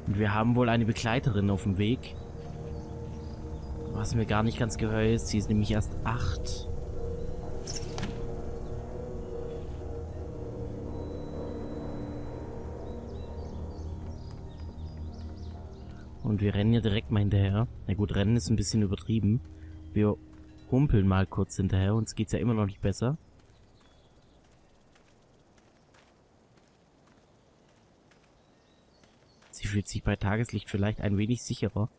Und wir haben wohl eine Begleiterin auf dem Weg. Was mir gar nicht ganz gehört ist, sie ist nämlich erst 8. Und wir rennen hier direkt mal hinterher. Na gut, rennen ist ein bisschen übertrieben. Wir humpeln mal kurz hinterher, uns geht's ja immer noch nicht besser. Sie fühlt sich bei Tageslicht vielleicht ein wenig sicherer.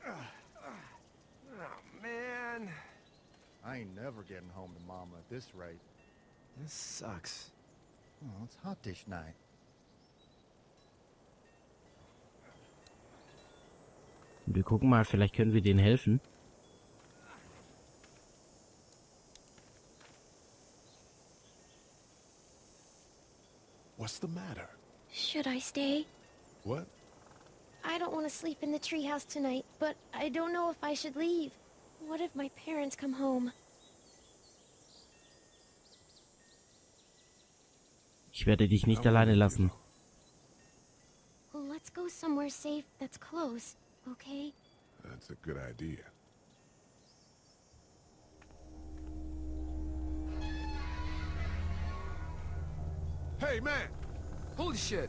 Oh, man. I ain't never getting home to Mama at this rate. This sucks. Oh, it's hot this night. Und wir gucken mal, vielleicht können wir denen helfen. What's the matter? Should I stay? What? I don't want to sleep in the treehouse tonight, but I don't know if I should leave. What if my parents come home? Ich werde dich nicht alleine lassen. Well, let's go somewhere safe that's close, okay? That's a good idea. Hey, man! Holy shit.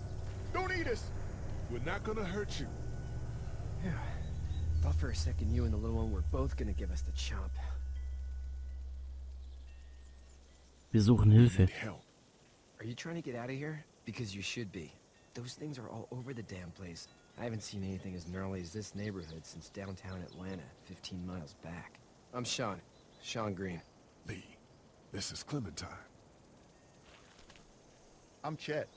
Don't eat us! We're not gonna hurt you. Yeah. Thought for a second you and the little one were both gonna give us the chomp. Wir suchen Hilfe. Need help. Are you trying to get out of here? Because you should be. Those things are all over the damn place. I haven't seen anything as gnarly as this neighborhood since downtown Atlanta, 15 miles back. I'm Sean. Sean Green. Lee, this is Clementine. I'm Chet.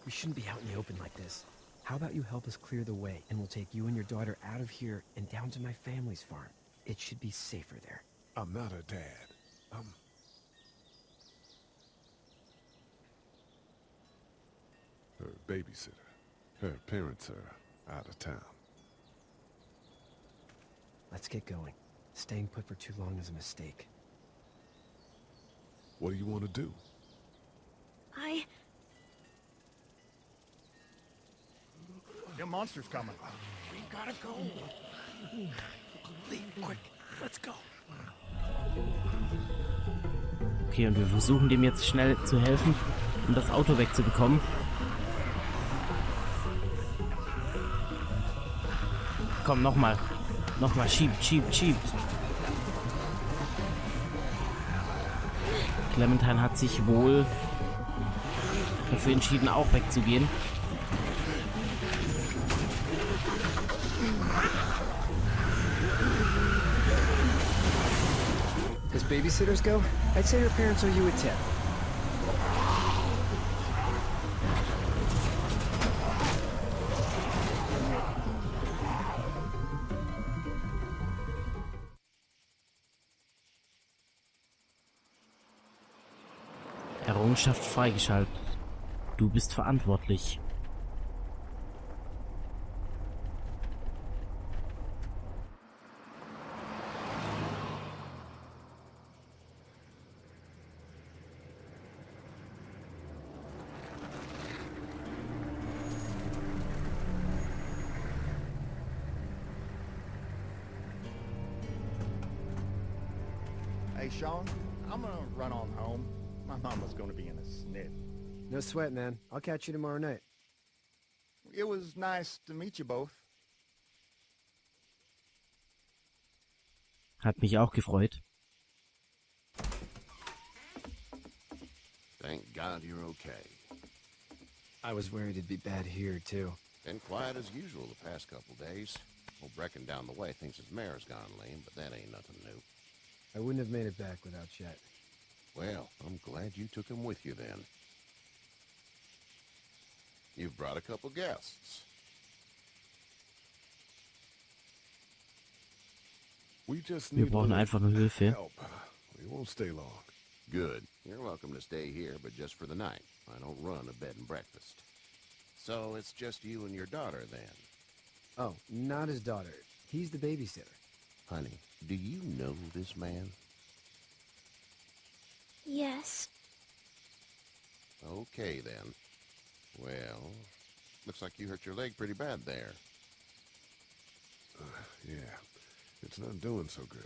We shouldn't be out in the open like this. How about you help us clear the way, and we'll take you and your daughter out of here and down to my family's farm. It should be safer there. I'm not her dad. I'm... her babysitter. Her parents are out of town. Let's get going. Staying put for too long is a mistake. What do you want to do? Them monsters coming. We gotta go. Lee, quick, let's go. Okay, und wir versuchen dem jetzt schnell zu helfen, um das Auto wegzubekommen. Komm, nochmal. Nochmal, schiebt. Clementine hat sich wohl dafür entschieden, auch wegzugehen. As babysitters go, I'd say her parents owe you a tip. Errungenschaft freigeschaltet. Du bist verantwortlich. Hey, Sean, I'm gonna run on home. My mama's gonna be in a snit. No sweat, man. I'll catch you tomorrow night. It was nice to meet you both. Hat mich auch gefreut. Thank God you're okay. I was worried it'd be bad here, too. Been quiet as usual the past couple days. Old Brecken down the way thinks his mare's gone lame, but that ain't nothing new. I wouldn't have made it back without Chet. Well, I'm glad you took him with you then. You've brought a couple guests. We just Wir need brauchen a little einfach nur Hilfe. help. We won't stay long. Good. You're welcome to stay here, but just for the night. I don't run a bed and breakfast. So it's just you and your daughter then? Oh, not his daughter. He's the babysitter. Honey, do you know this man? Yes. Okay, then. Well, looks like you hurt your leg pretty bad there. Yeah, it's not doing so good.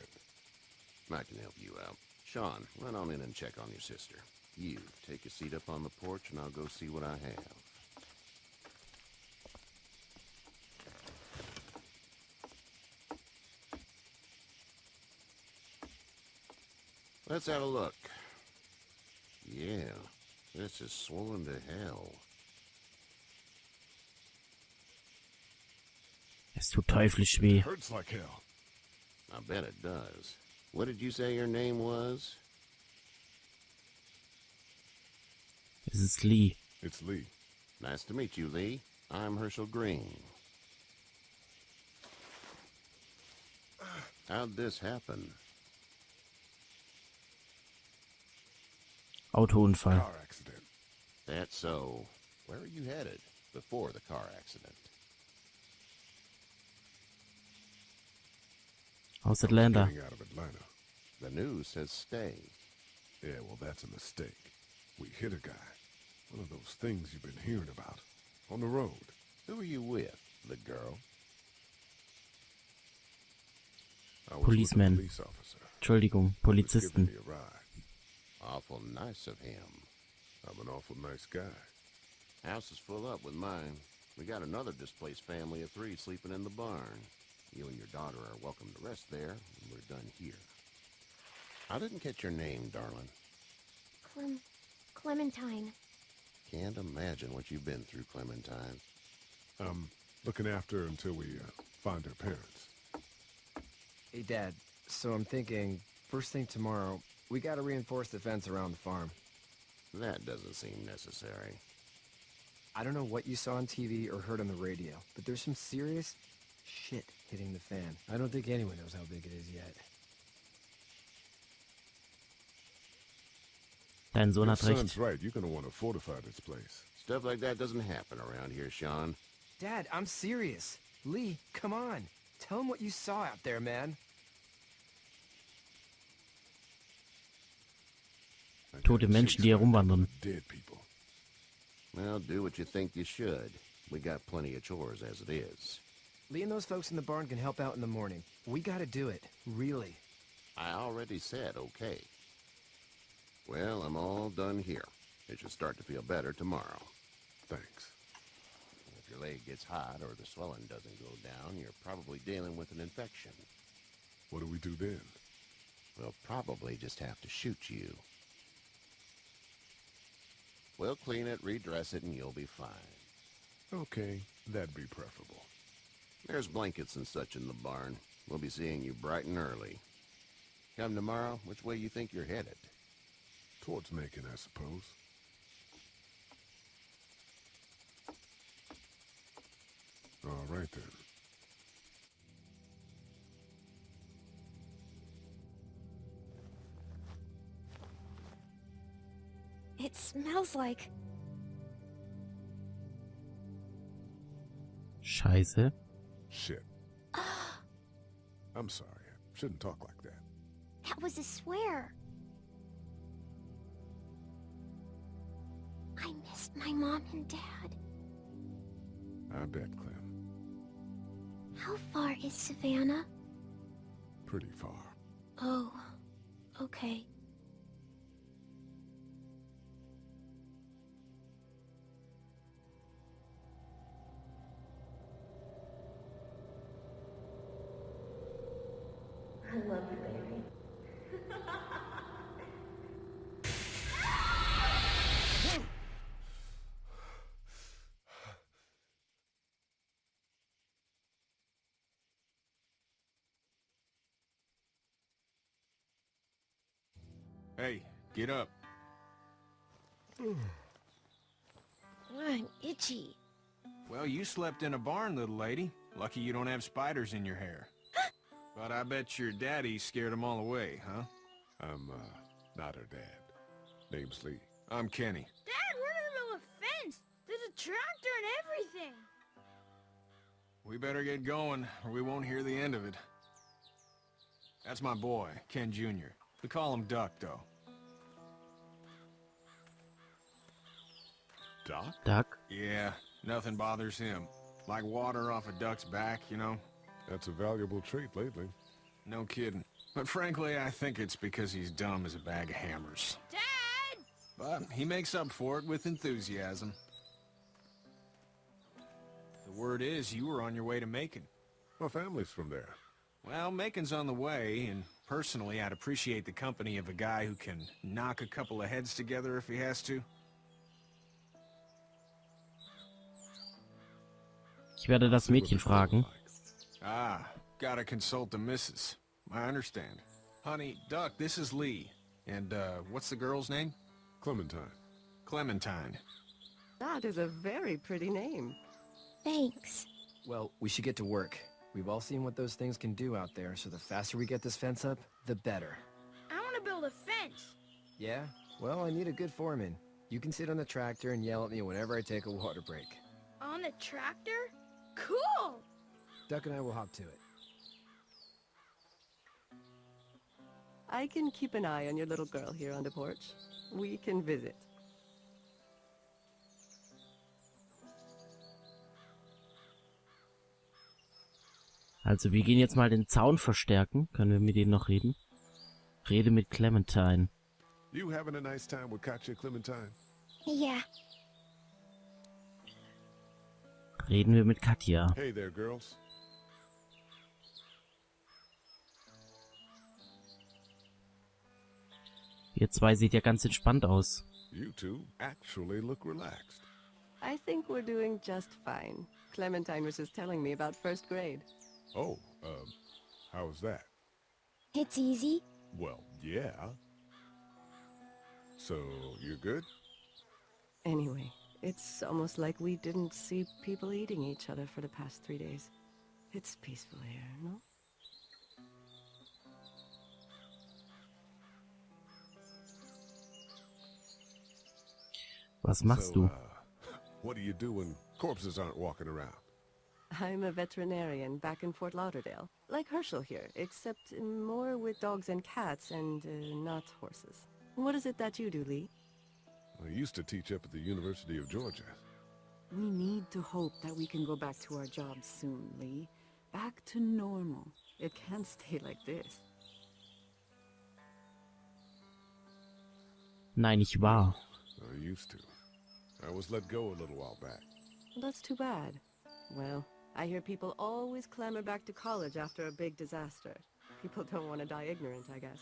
I can help you out. Sean, run on in and check on your sister. You, take a seat up on the porch and I'll go see what I have. Let's have a look. Yeah, this is swollen to hell. Es tut teuflisch weh. Hurts like hell. I bet it does. What did you say your name was? Es ist Lee. It's Lee. Nice to meet you, Lee. I'm Herschel Green. How'd this happen? Autounfall. Car accident. That's so. Where are you headed before the car accident? Aus Atlanta. Getting out of Atlanta. The news says stay. Yeah, well, that's a mistake. We hit a guy. One of those things you've been hearing about. On the road. Who are you with? The girl? I was Policeman. with a police officer. Entschuldigung, He was giving Polizisten. me a ride. Awful nice of him. I'm an awful nice guy. House is full up with mine. We got another displaced family of 3 sleeping in the barn. You and your daughter are welcome to rest there, and we're done here. I didn't catch your name, darling. Clementine. Can't imagine what you've been through, Clementine. I'm looking after her until we find her parents. Hey, Dad. So I'm thinking, first thing tomorrow, we gotta reinforce the fence around the farm. That doesn't seem necessary. I don't know what you saw on TV or heard on the radio, but there's some serious shit hitting the fan. I don't think anyone knows how big it is yet. Dein Sohn Your hat recht. son's right. You're going to want to fortify this place. Stuff like that doesn't happen around here, Sean. Dad, I'm serious. Lee, come on. Tell him what you saw out there, man. I got Tote Menschen, die chicks herumwandern. with dead people. Well, do what you think you should. We got plenty of chores as it is. Lee and those folks in the barn can help out in the morning. We gotta do it. Really. I already said okay. Well, I'm all done here. It should start to feel better tomorrow. Thanks. If your leg gets hot or the swelling doesn't go down, you're probably dealing with an infection. What do we do then? We'll probably just have to shoot you. We'll clean it, redress it, and you'll be fine. Okay, that'd be preferable. There's blankets and such in the barn. We'll be seeing you bright and early. Come tomorrow, which way you think you're headed? Towards Macon, I suppose. All right, then. It smells like... Scheiße. Shit. I'm sorry. I shouldn't talk like that. That was a swear. I missed my mom and dad. I bet, Clem. How far is Savannah? Pretty far. Oh, okay. I love you, baby. Hey, get up. I'm itchy. Well, you slept in a barn, little lady. Lucky you don't have spiders in your hair. But I bet your daddy scared them all away, huh? I'm, not her dad. Name's Lee. I'm Kenny. Dad, we're in the middle of a fence. There's a tractor and everything. We better get going, or we won't hear the end of it. That's my boy, Ken Jr. We call him Duck, though. Doc? Duck? Yeah, nothing bothers him. Like water off a duck's back, you know? That's a valuable trait lately. No kidding. But frankly, I think it's because he's dumb as a bag of hammers. Dad! But he makes up for it with enthusiasm. The word is you were on your way to Macon. My family's from there. Well, Macon's on the way, and personally, I'd appreciate the company of a guy who can knock a couple of heads together if he has to. Ich werde das Mädchen fragen. Ah, gotta consult the missus. I understand. Honey, Duck, this is Lee. And, what's the girl's name? Clementine. Clementine. That is a very pretty name. Thanks. Well, we should get to work. We've all seen what those things can do out there, so the faster we get this fence up, the better. I want to build a fence. Yeah? Well, I need a good foreman. You can sit on the tractor and yell at me whenever I take a water break. On the tractor? Cool! Duck and I will hop to it. I can keep an eye on your little girl here on the porch. We can visit. Also wir gehen jetzt mal den Zaun verstärken. Können wir mit denen noch reden? Rede mit Clementine. You having a nice time with Katja, Clementine? Yeah. Reden wir mit Katja. Hey there, girls. Ihr zwei seht ja ganz entspannt aus. You two actually look relaxed. I think we're doing just fine. Clementine was just telling me about first grade. Oh, how was that? It's easy. Well, yeah. So, you're good? Anyway, it's almost like we didn't see people eating each other for the past 3 days. It's peaceful here, no? Was machst du? What do you do when corpses aren't walking around? I'm a veterinarian back in Fort Lauderdale. Like Herschel here, except more with dogs and cats and not horses. What is it that you do, Lee? I used to teach up at the University of Georgia. We need to hope that we can go back to our jobs soon, Lee. Back to normal. It can't stay like this. Nein, nicht wahr. I used to. I was let go a little while back. That's too bad. Well, I hear people always clamor back to college after a big disaster. People don't want to die ignorant, I guess.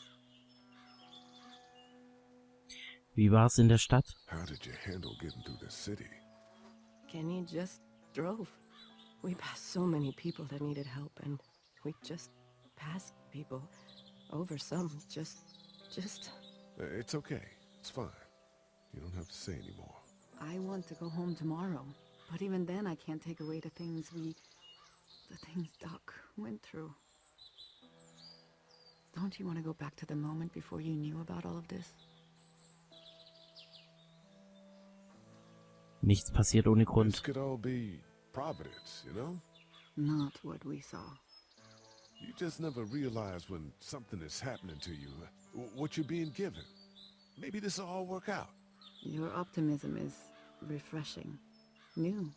Wie war's in der Stadt? How did you handle getting through the city? Kenny just drove. We passed so many people that needed help, and we just passed people. Over some, just... It's okay. It's fine. You don't have to say anymore. I want to go home tomorrow. But even then, I can't take away the things Doc went through. Don't you want to go back to the moment before you knew about all of this? Nichts passiert ohne This Grund. could all be providence, you know? Not what we saw. You just never realize when something is happening to you, what you're being given. Maybe this will all work out. Your optimism is refreshing. New.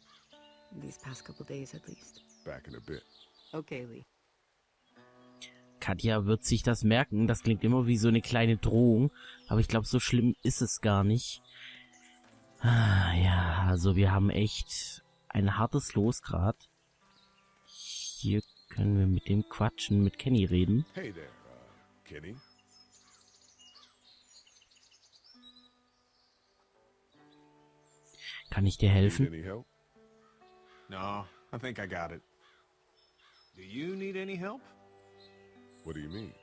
These past couple days, at least. Back in a bit. Okay, Lee. Katja wird sich das merken. Das klingt immer wie so eine kleine Drohung. Aber ich glaube, so schlimm ist es gar nicht. Ah, ja, also wir haben echt ein hartes Los gerade. Hier können wir mit dem quatschen, mit Kenny reden. Hey there, Kenny. Kann ich dir Need helfen? any help? No, I think I got it. Do you need any help? What do you mean?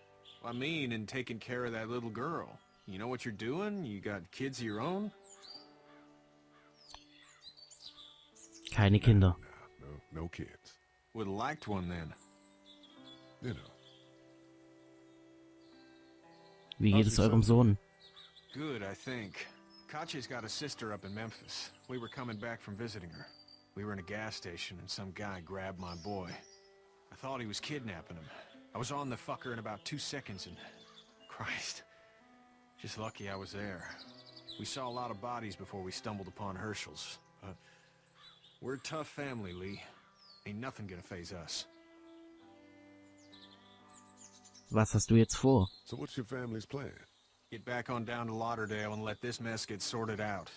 I mean, in taking care of that little girl. You know what you're doing? You got kids of your own? Keine Kinder. No kids. Would have liked one then. You know. Wie geht es eurem Sohn? Good, I think. Katya's got a sister up in Memphis. We were coming back from visiting her. We were in a gas station and some guy grabbed my boy. I thought he was kidnapping him. I was on the fucker in about 2 seconds and... Christ. Just lucky I was there. We saw a lot of bodies before we stumbled upon Herschel's. We're a tough family, Lee. Ain't nothing gonna phase us. Was hast du jetzt vor? So what's your family's plan? Get back on down to Lauderdale and let this mess get sorted out.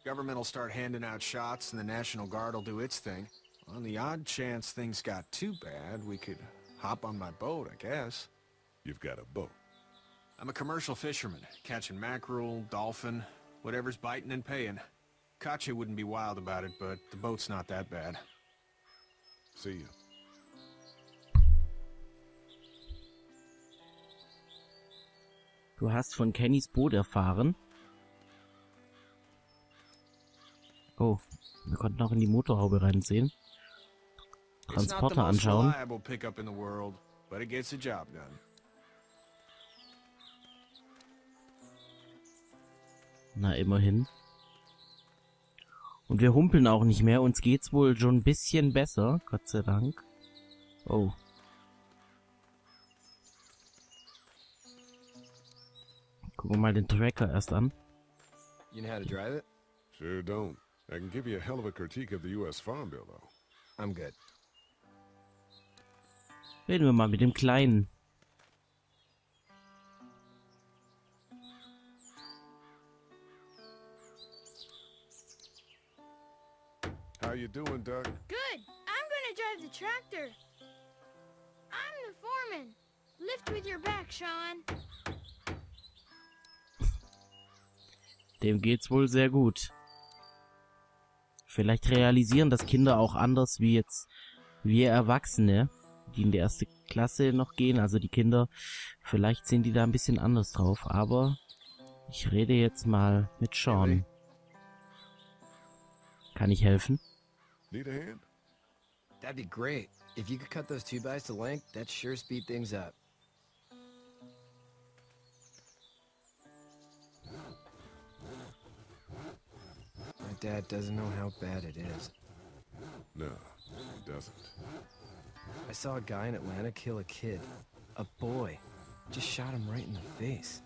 Government will start handing out shots and the National Guard will do its thing. On the odd chance things got too bad, we could hop on my boat, I guess. You've got a boat. I'm a commercial fisherman, catching mackerel, dolphin, whatever's biting and paying. Katya wouldn't be wild about it, but the boat's not that bad. See ya. Du hast von Kennys Boot erfahren. Oh, wir konnten auch in die Motorhaube reinsehen. Transporter anschauen. Pickup in the world, but it gets the job done. Na, immerhin. Und wir humpeln auch nicht mehr. Uns geht's wohl schon ein bisschen besser. Gott sei Dank. Oh. Gucken wir mal den Tracker erst an. You know how to drive it? Sure don't. I can give you a hell of a critique of the U.S. Farm Bill, though. I'm good. Reden wir mal mit dem Kleinen. How you doing, Doug? Good. I'm gonna drive the tractor. I'm the foreman. Lift with your back, Sean. Dem geht's wohl sehr gut. Vielleicht realisieren das Kinder auch anders wie jetzt wir Erwachsene, die in die erste Klasse noch gehen. Also die Kinder, vielleicht sind die da ein bisschen anders drauf. Aber ich rede jetzt mal mit Sean. Kann ich helfen? Need a hand? That'd be great. If you could cut those 2x to length, that'd sure speed things up. My dad doesn't know how bad it is. No, he doesn't. I saw a guy in Atlanta kill a kid. A boy. Just shot him right in the face.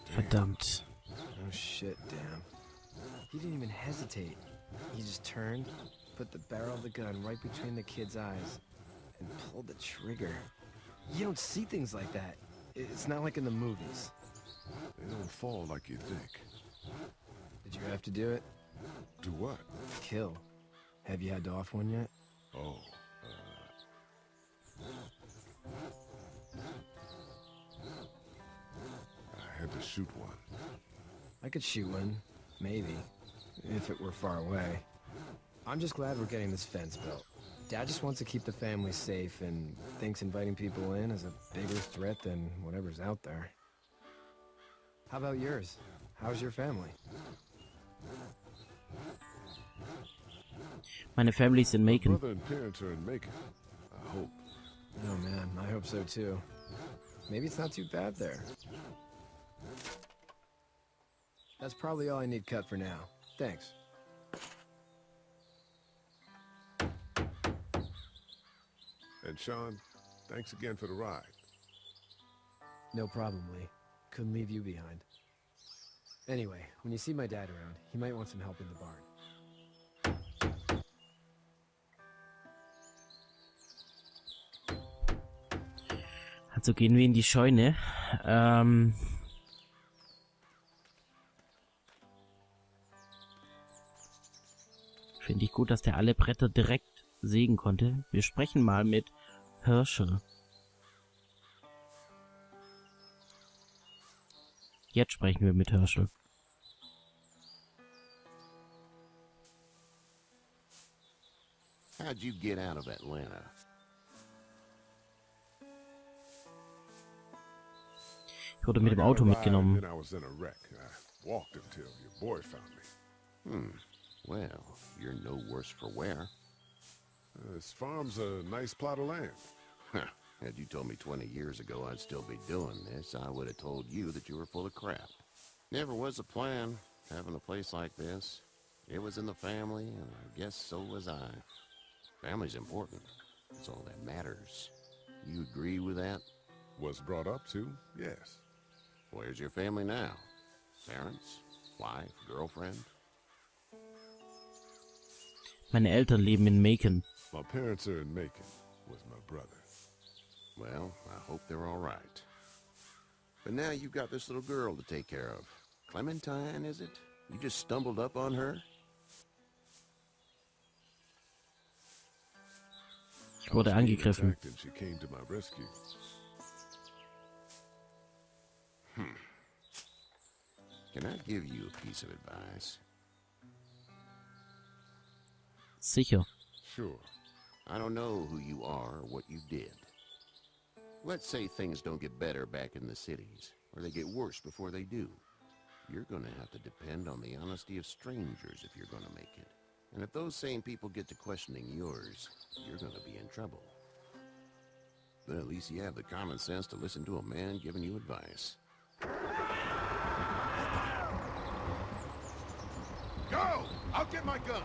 Verdammt. Oh shit, damn. He didn't even hesitate. He just turned, put the barrel of the gun right between the kid's eyes, and pulled the trigger. You don't see things like that. It's not like in the movies. They don't fall like you think. Did you have to do it? Do what? Kill. Have you had to off one yet? Oh, I had to shoot one. I could shoot one. Maybe. If it were far away. I'm just glad we're getting this fence built. Dad just wants to keep the family safe and thinks inviting people in is a bigger threat than whatever's out there. How about yours? How's your family? Meine Family ist in My Macon. brother and parents are in Macon. I hope. Oh man, I hope so too. Maybe it's not too bad there. That's probably all I need cut for now. Thanks. And Sean, thanks again for the ride. No problem, Lee. Couldn't leave you behind. Anyway, when you see my dad around, he might want some help in the barn. Also gehen wir in die Scheune. Finde ich gut, dass der alle Bretter direkt sägen konnte. Wir sprechen mal mit Herschel. Jetzt sprechen wir mit Herschel. How'd you get out of Atlanta? Ich wurde mit dem Auto mitgenommen. Then I was in a wreck. I walked until your boy found me. Well, you're no worse for wear. This farm's a nice plot of land. Had you told me 20 years ago I'd still be doing this, I would have told you that you were full of crap. Never was a plan, having a place like this. It was in the family, and I guess so was I. Family's important. It's all that matters. You agree with that? Was brought up to, yes. Where's your family now? Parents? Wife? Girlfriend? Meine Eltern leben in Macon. My parents are in Macon with my brother. Well, I hope they're all right. But now you've got this little girl to take care of. Clementine, is it? You just stumbled up on her? Ich wurde angegriffen. And she came to my rescue. Can I give you a piece of advice? Sicher. Sure. I don't know who you are or what you did. Let's say things don't get better back in the cities, or they get worse before they do. You're gonna have to depend on the honesty of strangers if you're gonna make it. And if those same people get to questioning yours, you're gonna be in trouble. But at least you have the common sense to listen to a man giving you advice. Go! I'll get my gun.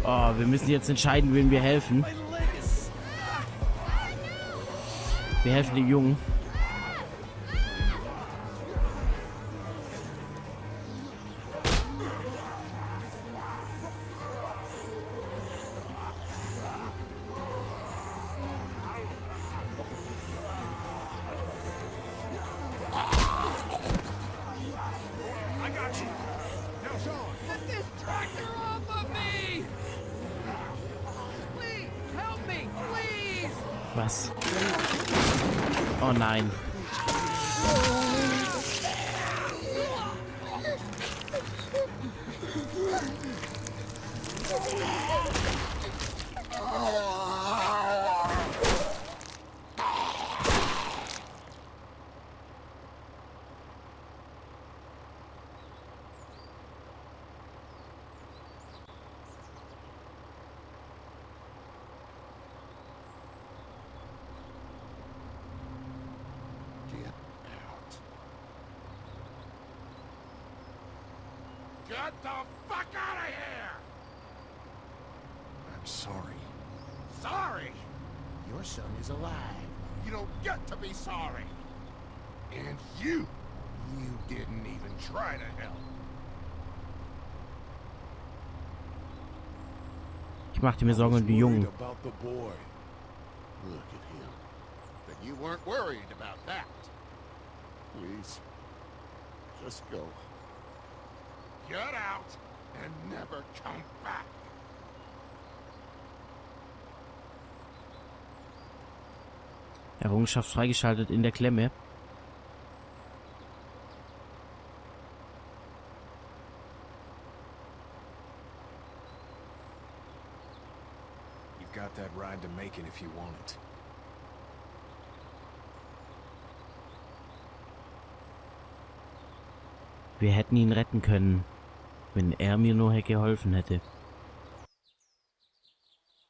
Oh, wir müssen jetzt entscheiden, wem wir helfen. Wir helfen dem Jungen. Was? Oh nein. Get the fuck out of here! I'm sorry. Sorry? Your son is alive. You don't get to be sorry. And you didn't even try to help. Ich machte mir Sorgen um den Jungen. About the boy. Look at him. But you weren't worried about that. Please, just go. Get out and never come back. Errungenschaft freigeschaltet in der Klemme. You've got that ride to Macon if you want it. Wir hätten ihn retten können, wenn er mir nur geholfen hätte.